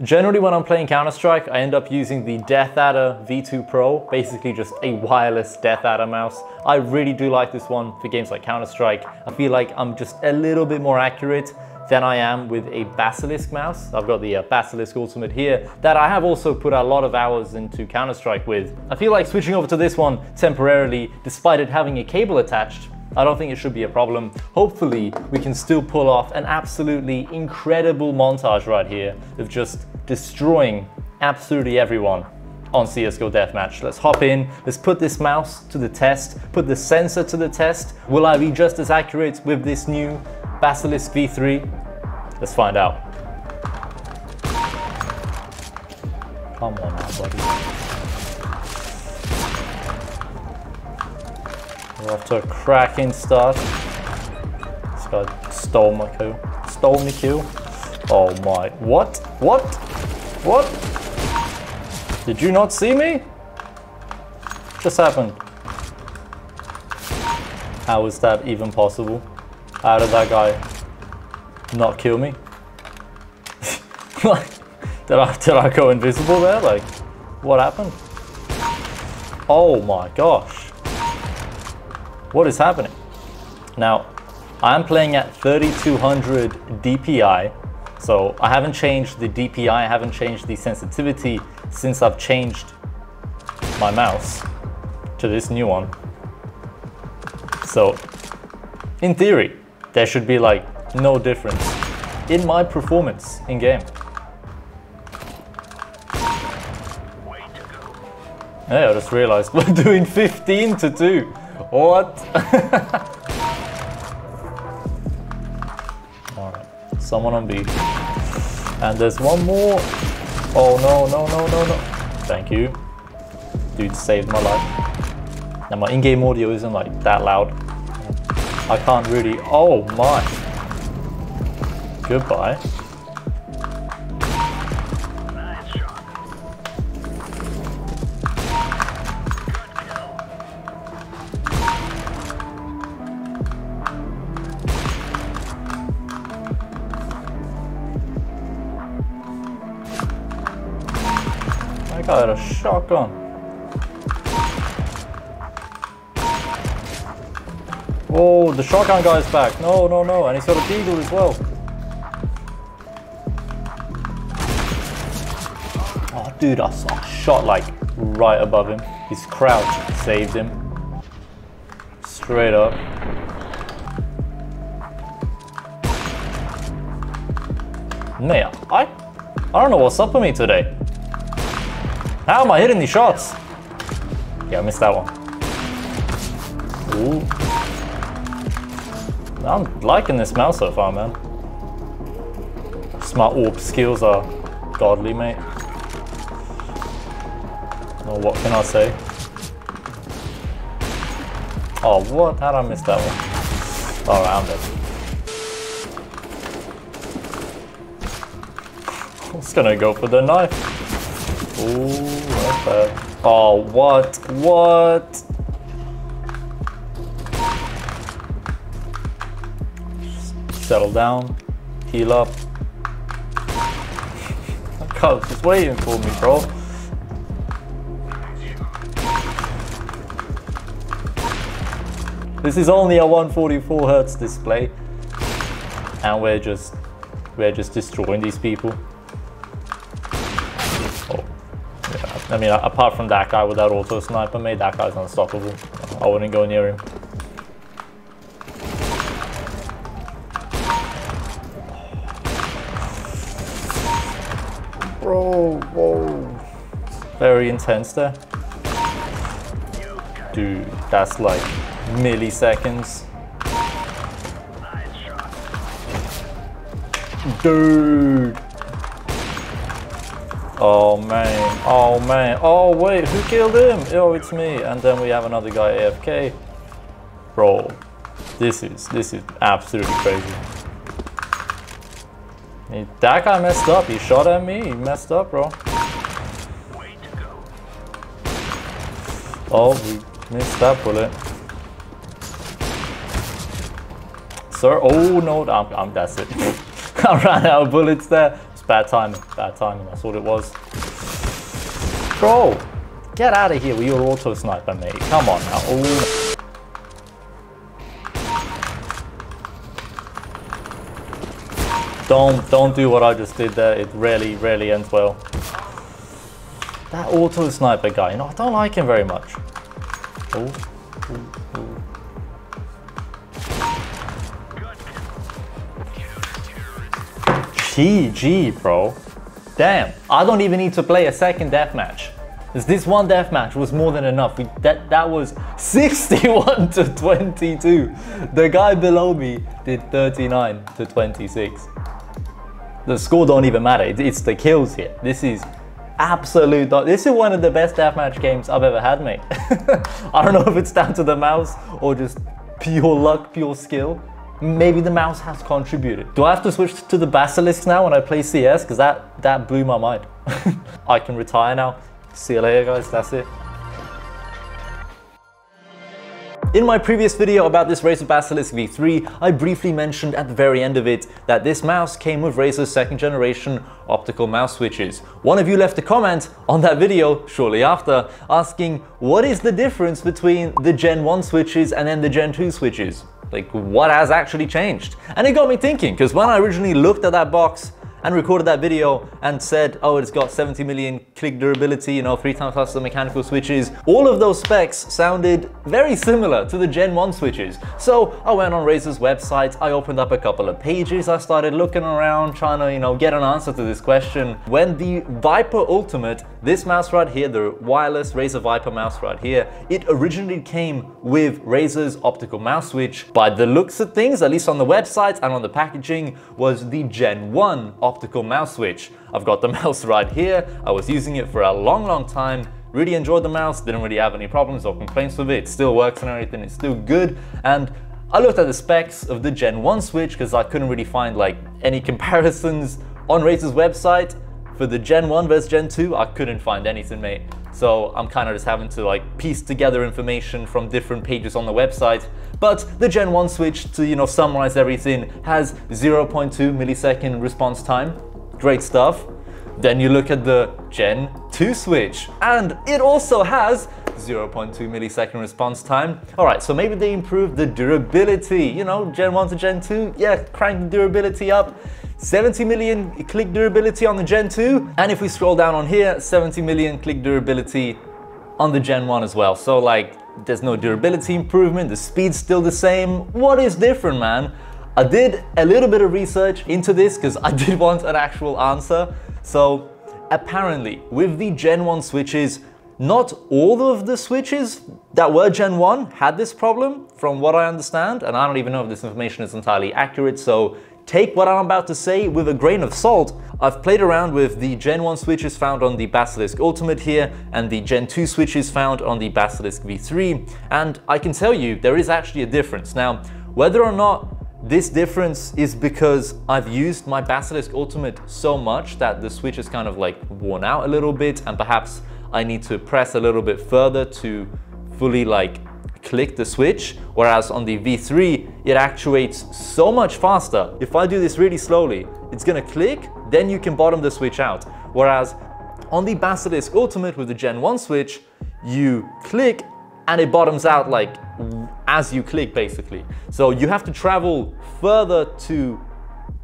Generally when I'm playing Counter-Strike, I end up using the DeathAdder V2 Pro, basically just a wireless DeathAdder mouse. I really do like this one for games like Counter-Strike. I feel like I'm just a little bit more accurate than I am with a Basilisk mouse. I've got the Basilisk Ultimate here that I have also put a lot of hours into Counter-Strike with. I feel like switching over to this one temporarily, despite it having a cable attached, I don't think it should be a problem. Hopefully we can still pull off an absolutely incredible montage right here of just destroying absolutely everyone on CSGO Deathmatch. Let's hop in, let's put this mouse to the test, put the sensor to the test. Will I be just as accurate with this new Basilisk V3? Let's find out. Come on now, buddy. We're off to a cracking start. This guy stole my kill. Stole me kill. Oh my, what? What? What? Did you not see me? Just happened. How is that even possible? How did that guy not kill me? Like, did I go invisible there? Like, what happened? Oh my gosh. What is happening? Now, I'm playing at 3200 DPI, so I haven't changed the DPI, I haven't changed the sensitivity since I've changed my mouse to this new one. So, in theory, there should be like no difference in my performance in game. Hey, I just realized we're doing 15-2. What? Alright, someone on B. And there's one more. Oh no, no, no, no, no. Thank you. Dude saved my life. Now my in-game audio isn't like that loud. I can't really. Oh my. Goodbye. I got a shotgun. Oh, the shotgun guy's back. No, no, no. And he's got a deagle as well. Oh, dude, I saw a shot like right above him. His crouch saved him. Straight up. Man, I don't know what's up with me today. How am I hitting these shots? Yeah, I missed that one. Ooh. I'm liking this mouse so far, man. My AWP skills are godly, mate. Oh, what can I say? Oh, what? How did I miss that one? Alright, I'm dead. I was gonna go for the knife. Ooh, not bad. Oh, what? What? Settle down. Heal up. God, just waiting for me, bro. This is only a 144 Hertz display. And we're just destroying these people. I mean, apart from that guy with that auto sniper, mate, that guy's unstoppable. I wouldn't go near him. Bro, whoa. Very intense there. Dude, that's like milliseconds. Dude. Oh man, oh man, oh wait, who killed him? Oh, it's me. And then we have another guy AFK. Bro, this is absolutely crazy. That guy messed up, he shot at me, he messed up, bro. Oh, we missed that bullet. Sir, oh no, that's it. I ran out of bullets there. bad timing, that's what it was. Bro, get out of here with your auto sniper, mate. Come on now. Oh. Don't do what I just did there. It rarely ends well. That auto sniper guy, you know, I don't like him very much. Oh. GG, bro. Damn, I don't even need to play a second deathmatch. This one deathmatch was more than enough. That was 61 to 22. The guy below me did 39 to 26. The score don't even matter. It's the kills here. This is absolute. This is one of the best deathmatch games I've ever had, mate. I don't know if it's down to the mouse or just pure luck, pure skill. Maybe the mouse has contributed. Do I have to switch to the Basilisk now when I play CS? Because that blew my mind. I can retire now. See you later, guys. That's it. In my previous video about this Razer Basilisk V3, I briefly mentioned at the very end of it that this mouse came with Razer's 2nd generation optical mouse switches. One of you left a comment on that video shortly after asking what is the difference between the Gen 1 switches and then the Gen 2 switches? Like, what has actually changed? And it got me thinking, because when I originally looked at that box and recorded that video and said, oh, it's got 70 million click durability, you know, 3 times faster mechanical switches, all of those specs sounded very similar to the Gen 1 switches. So I went on Razer's website, I opened up a couple of pages, I started looking around trying to, you know, get an answer to this question. When the Viper Ultimate, this mouse right here, the wireless Razer Viper mouse right here, it originally came with Razer's optical mouse switch. By the looks of things, at least on the website and on the packaging, was the Gen 1 optical mouse switch. I've got the mouse right here. I was using it for a long time. Really enjoyed the mouse, didn't really have any problems or complaints with it. It still works and everything, it's still good. And I looked at the specs of the Gen 1 switch because I couldn't really find like any comparisons on Razer's website. For the Gen 1 versus Gen 2, I couldn't find anything, mate. So I'm kind of just having to like piece together information from different pages on the website. But the Gen 1 switch, to, you know, summarize everything, has 0.2 millisecond response time. Great stuff. Then you look at the Gen 2 switch, and it also has 0.2 millisecond response time. All right, so maybe they improved the durability, you know, Gen 1 to Gen 2, yeah, crank the durability up. 70 million click durability on the Gen 2, and if we scroll down on here, 70 million click durability on the Gen 1 as well. So like, there's no durability improvement, the speed's still the same. What is different, man? I did a little bit of research into this because I did want an actual answer. So apparently with the Gen 1 switches, not all of the switches that were Gen 1 had this problem, from what I understand, and I don't even know if this information is entirely accurate, so take what I'm about to say with a grain of salt. I've played around with the Gen 1 switches found on the Basilisk Ultimate here and the Gen 2 switches found on the Basilisk V3, and I can tell you there is actually a difference. Now, whether or not this difference is because I've used my Basilisk Ultimate so much that the switch is kind of like worn out a little bit, and perhaps I need to press a little bit further to fully like click the switch, whereas on the V3 it actuates so much faster. If I do this really slowly, it's gonna click, then you can bottom the switch out. Whereas on the Basilisk Ultimate with the Gen 1 switch, you click and it bottoms out like as you click basically. So you have to travel further to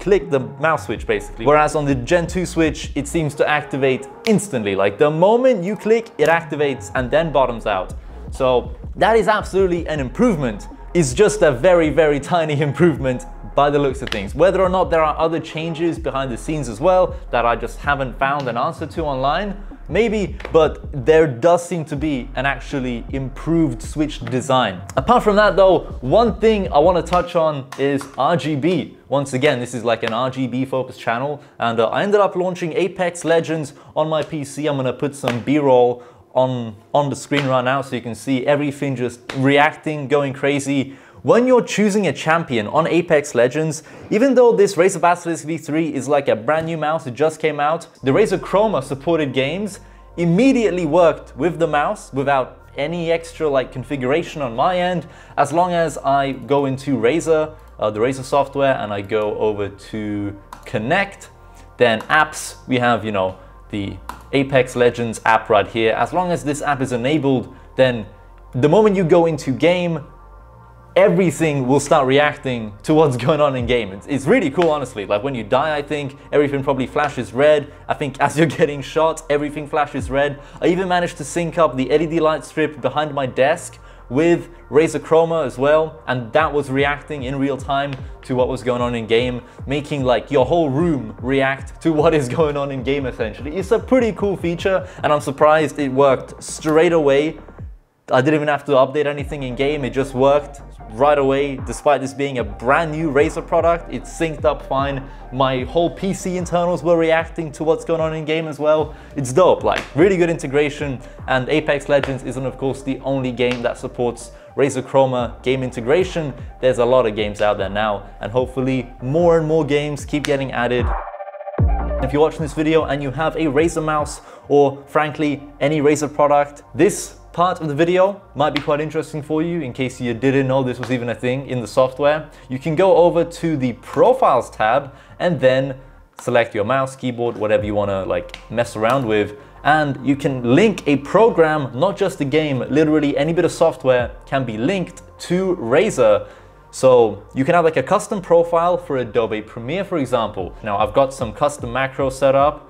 click the mouse switch basically. Whereas on the Gen 2 switch, it seems to activate instantly. Like the moment you click, it activates and then bottoms out. So that is absolutely an improvement. It's just a very tiny improvement by the looks of things. Whether or not there are other changes behind the scenes as well that I just haven't found an answer to online, maybe, but there does seem to be an actually improved switch design. Apart from that though, one thing I want to touch on is RGB. Once again, this is like an RGB focused channel, and I ended up launching Apex Legends on my PC. I'm gonna put some B-roll on the screen right now so you can see everything just reacting, going crazy. When you're choosing a champion on Apex Legends, even though this Razer Basilisk V3 is like a brand new mouse, it just came out, the Razer Chroma supported games immediately worked with the mouse without any extra like configuration on my end, as long as I go into Razer, the Razer software, and I go over to Connect. Then apps, we have, you know, the Apex Legends app right here. As long as this app is enabled, then the moment you go into game, everything will start reacting to what's going on in game. It's really cool, honestly. Like when you die, I think everything probably flashes red. I think as you're getting shot, everything flashes red. I even managed to sync up the LED light strip behind my desk with Razer Chroma as well, and that was reacting in real time to what was going on in game, making like your whole room react to what is going on in game essentially. It's a pretty cool feature, and I'm surprised it worked straight away. I didn't even have to update anything in game, it just worked right away. Despite this being a brand new Razer product, it synced up fine. My whole PC internals were reacting to what's going on in game as well. It's dope, like really good integration. And Apex Legends isn't of course the only game that supports Razer Chroma game integration. There's a lot of games out there now, and hopefully more and more games keep getting added. If you're watching this video and you have a Razer mouse, or frankly any Razer product, this part of the video might be quite interesting for you in case you didn't know this was even a thing in the software. You can go over to the Profiles tab and then select your mouse, keyboard, whatever you want to like mess around with, and you can link a program, not just a game, literally any bit of software can be linked to Razer. So you can have like a custom profile for Adobe Premiere, for example. Now I've got some custom macros set up.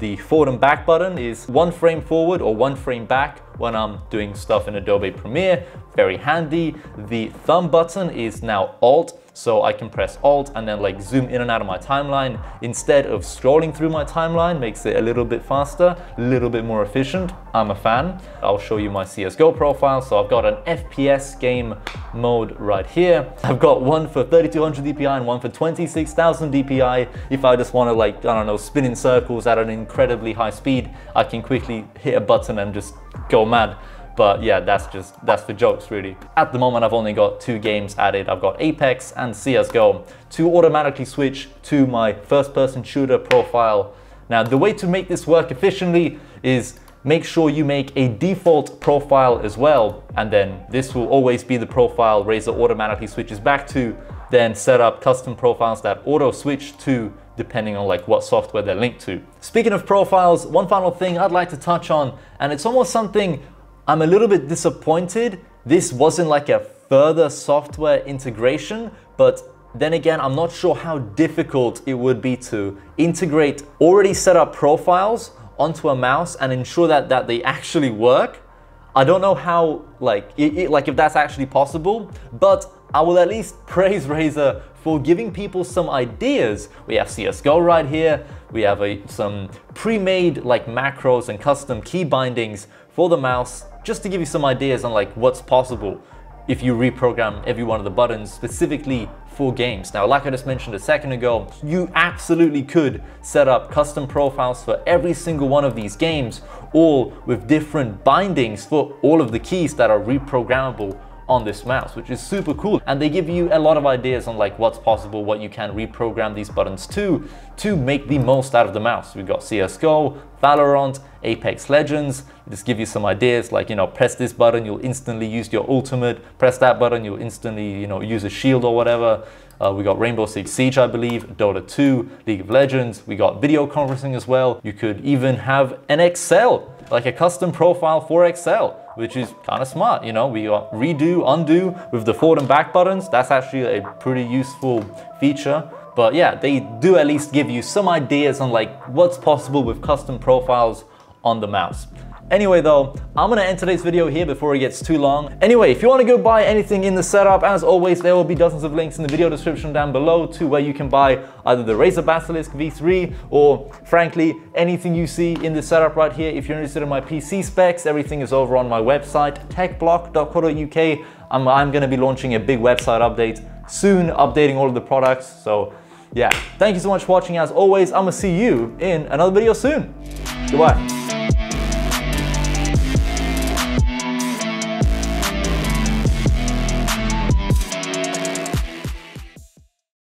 The forward and back button is 1 frame forward or 1 frame back when I'm doing stuff in Adobe Premiere. Very handy. The thumb button is now Alt, so I can press Alt and then like zoom in and out of my timeline instead of scrolling through my timeline. Makes it a little bit faster, a little bit more efficient. I'm a fan. I'll show you my CSGO profile. So I've got an FPS game mode right here. I've got one for 3200 DPI and one for 26,000 DPI. If I just want to like, I don't know, spin in circles at an incredibly high speed, I can quickly hit a button and just go mad. But yeah, that's for jokes really. At the moment, I've only got 2 games added. I've got Apex and CSGO to automatically switch to my first-person shooter profile. Now, the way to make this work efficiently is make sure you make a default profile as well. And then this will always be the profile Razer automatically switches back to. Then set up custom profiles that auto switch to depending on like what software they're linked to. Speaking of profiles, one final thing I'd like to touch on, and it's almost something I'm a little bit disappointed this wasn't like a further software integration, but then again, I'm not sure how difficult it would be to integrate already set up profiles onto a mouse and ensure that they actually work. I don't know how, like if that's actually possible, but I will at least praise Razer for giving people some ideas. We have CSGO right here. We have some pre-made like macros and custom key bindings for the mouse, just to give you some ideas on like what's possible if you reprogram every one of the buttons specifically for games. Now, like I just mentioned a second ago, you absolutely could set up custom profiles for every single one of these games, all with different bindings for all of the keys that are reprogrammable on this mouse, which is super cool. And they give you a lot of ideas on like what's possible, what you can reprogram these buttons to make the most out of the mouse. We've got CSGO, Valorant, Apex Legends. Just give you some ideas like, you know, press this button, you'll instantly use your ultimate. Press that button, you'll instantly, you know, use a shield or whatever. We got Rainbow Six Siege, I believe, Dota 2, League of Legends. We got video conferencing as well. You could even have an Excel, like a custom profile for Excel, which is kind of smart. You know, we got redo, undo with the forward and back buttons. That's actually a pretty useful feature. But yeah, they do at least give you some ideas on like what's possible with custom profiles on the mouse. Anyway though, I'm gonna end today's video here before it gets too long. Anyway, if you wanna go buy anything in the setup, as always, there will be dozens of links in the video description down below to where you can buy either the Razer Basilisk V3 or frankly, anything you see in the setup right here. If you're interested in my PC specs, everything is over on my website, techblock.co.uk. I'm gonna be launching a big website update soon, updating all of the products. So yeah, thank you so much for watching. As always, I'm gonna see you in another video soon. Goodbye.